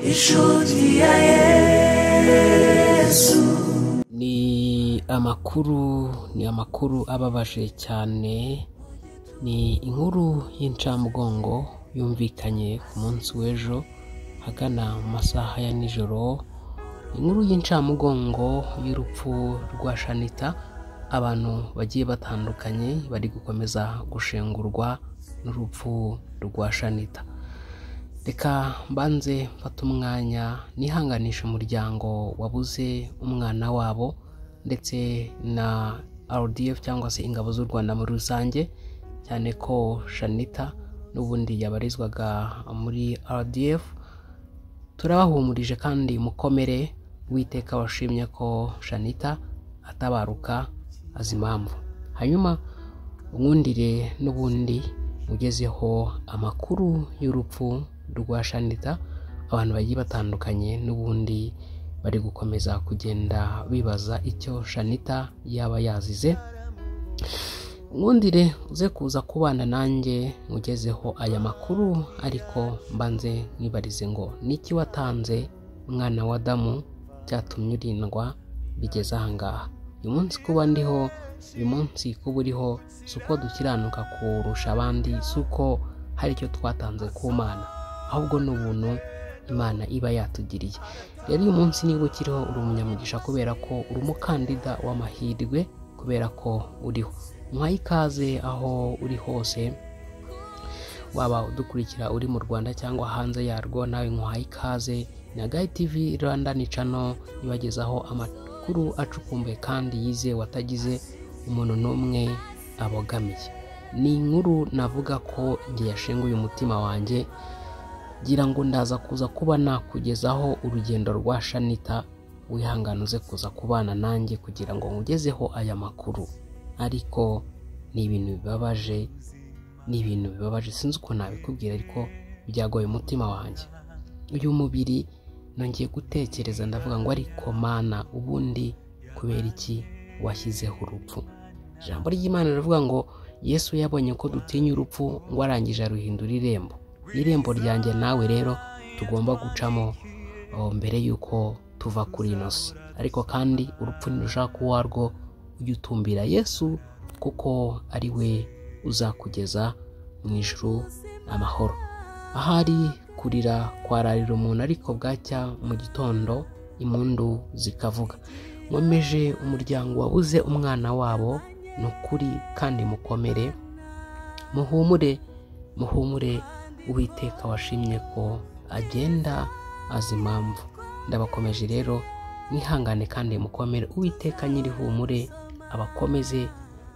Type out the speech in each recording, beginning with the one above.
inshuti ya Yesu. Ni amakuru ababaje cyane, ni inkuru y'incamugongo yumvikanye ku munsi w'ejo hagana mu masaha ya nijoro. Inkuru y'incamugongo y'urupfu rwa Shanitah. Abantu bagiye batandukanye bari gukomeza gushengurwa n'urupfu rwa Shanitah. Reka mbanze mfata umwanya nihanganisha umuryango wabuze umwana wabo ndetse na RDF cyangwa se ingabo z'u Rwanda muri rusange, cyane ko Shanitah n'ubundi yabarizwaga muri RDF. Turabahumurije kandi mukomere, Uwiteka washimye ko Shanitah atabaruka azi impamvu. Hanyuma umwundire n'ubundi ugezeho amakuru y'urupfu rwa Shanitah. Abantu bagiye batandukanye n'ubundi bari gukomeza kugenda bibaza icyo Shanitah yaba yazize. Umwundire uze kuza kubana nanjye mugezeho aya makuru, ariko mbanze nibarize ngo niki watanze mwana wa Adamu cyatumye urindwa bigeze ahangaha. Uyu munsi kuba ndiho, uyu munsi kuba uriho, suko dukiranuka kurusha abandi, suko hari icyo twatanze ku Mana, ahubwo n'ubuntu Imana iba yatugiriye. Rero uyu munsi niba ukiriho uri umunyamugisha kubera ko uri umukandida w'amahirwe, kubera ko uriho. Mwaha ikaze aho uri hose, waba udukurikira uri mu Rwanda cyangwa hanze yarwo, nawe mwaha ikaze. Na Gayi TV Rwanda ni channel ibagezaho amakuru acukumbuye kandi yizewe atagize umuntu n'umwe abogamiye. Ni inkuru navuga ko nge yashenguye umutima wanjye, gira ngo ndaza kuza kuba nakugezaho urugendo rwa Shanitah. Wihangane uze kuza kubana nanjye kugira ngo nkugezeho aya makuru, ariko ni ibintu bibabaje, sinzi uko nabikubwira, ariko byagoye umutima wanjye. Uyu mubiri nongeye gutekereza, ndavuga ngo ariko Mana, ubundi kubera iki washyizeho urupfu? Ijambo ry'Imana rivuga ngo Yesu yabonye ko dutinya urupfu, ngo arangije aruhindura irembo. Irembo ryanjye nawe rero tugomba gucamo mbere yuko tuva kuri ino si. Ariko kandi urupfu ntirushaka uwarwo, ujye utumbira Yesu kuko ari we uzakugeza mu ijuru amahoro. Ahari kurira kwararira umuntu, ariko bwacya mu gitondo impundu zikavuga. Nkomeje umuryango wabuze umwana wabo, nukuri kandi mukomere, muhumure. Uwiteka washimye ko agenda azi impamvu. Ndabakomeje rero, mwihangane kandi mukomere. Uwiteka nyirihumure abakomeze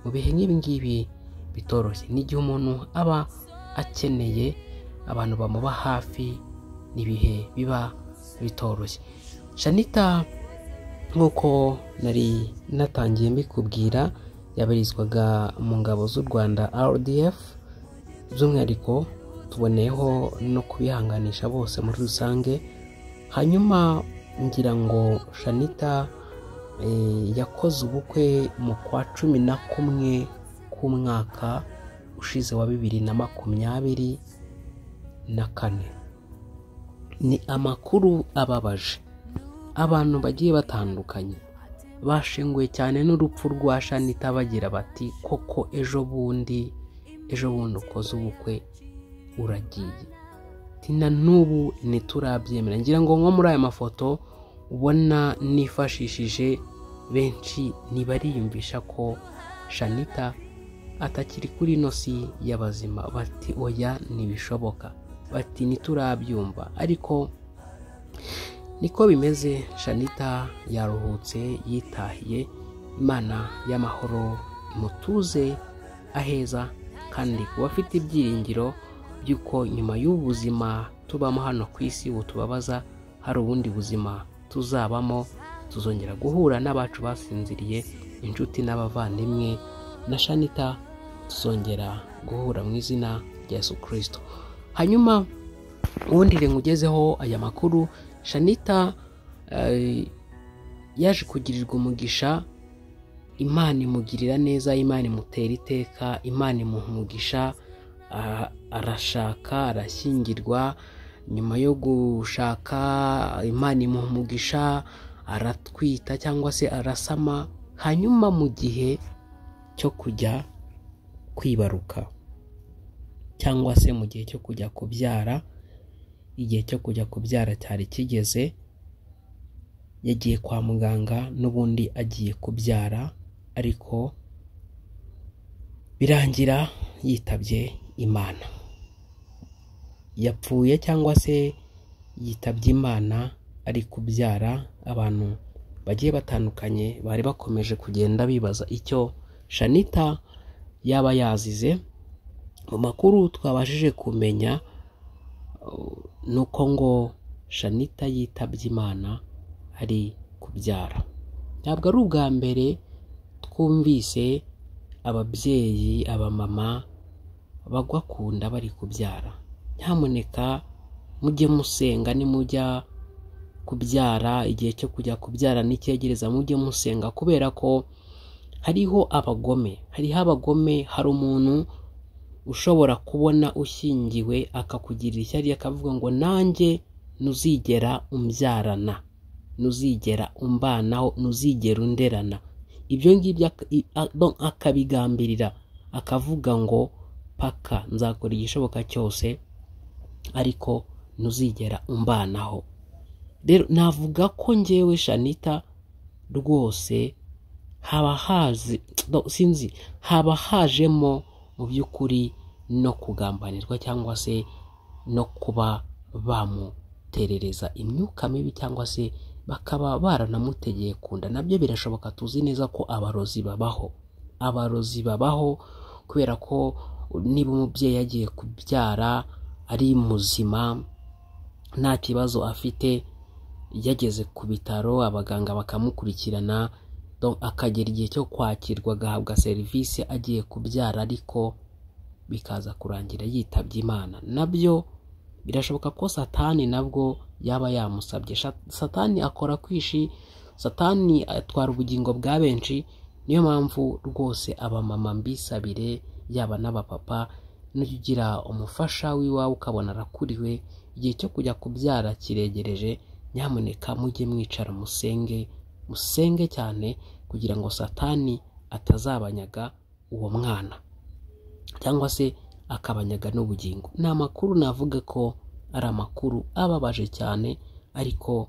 mu bihe nk'ibi ngibi bitoroshye. N'igihe umuntu aba akeneye abantu bamuba hafi, n'ibihe biba bitoroshye. Shanitah nk'uko nari natangiye mbikubwira, yabarizwaga mu ngabo z'u Rwanda RDF. By'umwihariko tuboneyeho no kubihanganisha bose muri rusange. Hanyuma ngira ngo Shanitah yakoze ubukwe mu kwa 11 k'umwaka ushize wa 2024. Ni amakuru ababaje. Abantu bagiye batandukanye bashenguye cyane n'urupfu rwa Shanitah, bagira bati koko ejo bundi ukoze ubukwe uragiye. Tina n'ubu ntiturabyemera. Ngira ngo nko muri aya mafoto ubona nifashishije, benshi ntibariyumvisha ko Shanitah atakiri kuri ino si y'abazima. Bati oya, ntibishoboka, bati ntiturabyumva. Ariko niko bimeze. Shanitah yaruhutse, yitahiye. Imana y'amahoro imutuze aheza, kandi kuba afite ibyiringiro by'uko nyuma y'ubuzima tubamo hano ku isi butubabaza, hari ubundi buzima tuzabamo, tuzongera guhura n'abacu basinziriye, inshuti n'abavandimwe. Na Shanitah tuzongera guhura mu izina rya Yesu Kristo. Hanyuma ubundi nkugezeho aya makuru. Shanitah yaje kugirirwa umugisha, Imana imugirira neza, Imana imutera iteka, Imana imuha umugisha, arashaka, arashyingirwa, nyuma yo gushaka Imana imuha umugisha aratwita cyangwa se arasama, hanyuma mu gihe cyo kujya kwibaruka cyangwa se mu gihe cyo kujya kubyara, igihe cyo kujya kubyara cyari kigeze, yagiye kwa muganga n'ubundi agiye kubyara, ariko birangira yitabye Imana. Yapfuye cyangwa se yitabye Imana ari kubyara. Abantu bagiye batandukanye bari bakomeje kugenda bibaza icyo Shanitah yaba yazize. Mu makuru twabashije kumenya nuko ngo Shanitah yitabye Imana ari kubyara. Ntabwo ari ubwa mbere twumvise ababyeyi, abamama bagwa ku nda bari kubyara. Nyamuneka mujye musenga, nimujya kubyara, igihe cyo kujya kubyara nicyegereza mujye musenga, kubera ko hariho abagome. Hari umuntu ushobora kubona ushyingiwe akakugirira ishyari, akavuga ngo nanjye ntuzigera umbyarana, ntuzigera umbanaho, ntuzigera underana. Ibyo ngibyo akabigambirira, akavuga ngo paka nzakora igishoboka cyose ariko ntuzigera umbanaho. Rero navuga ko njyewe Shanitah rwose haba hajemo mu by'ukuri no kugambanirwa cyangwa se no kuba bamuterereza imyuka mibi cyangwa se bakaba baranamutegeye ku nda. Nabyo birashoboka, tuzi neza ko abarozi babaho, kubera ko niba umubyeyi yagiye kubyara ari muzima nta kibazo afite, yageze ku bitaro abaganga bakamukurikirana, akagera igihe cyo kwakirwa agahabwa serivisi agiye kubyara, ariko bikaza kurangira yitabye Imana. Nabyo birashoboka ko Satani nabwo yaba yamusabye. Satani akora kwishi, Satani atwara ubugingo bwa benshi. Niyo mpamvu rwose abamama mbisabire, yaba n'abapapa, nugira umufasha w'iwawe ukabona arakuriwe, igihe cyo kujya kubyara kiregereje, nyamuneka mujye mwicara musenge cyane, kugira ngo Satani atazabanyaga uwo mwana cyangwa se akabanyaga n'ubugingo. Ni amakuru navuga ko ari amakuru ababaje cyane, ariko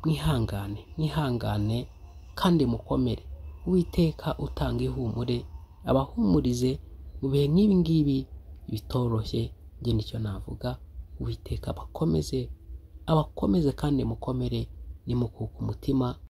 mwihangane kandi mukomere. Uwiteka utanga ihumure abahumurize mu bihe nk'ibi ngibi bitoroshye. Njye nicyo navuga, Uwiteka abakomeze kandi mukomere, nimukuka umutima.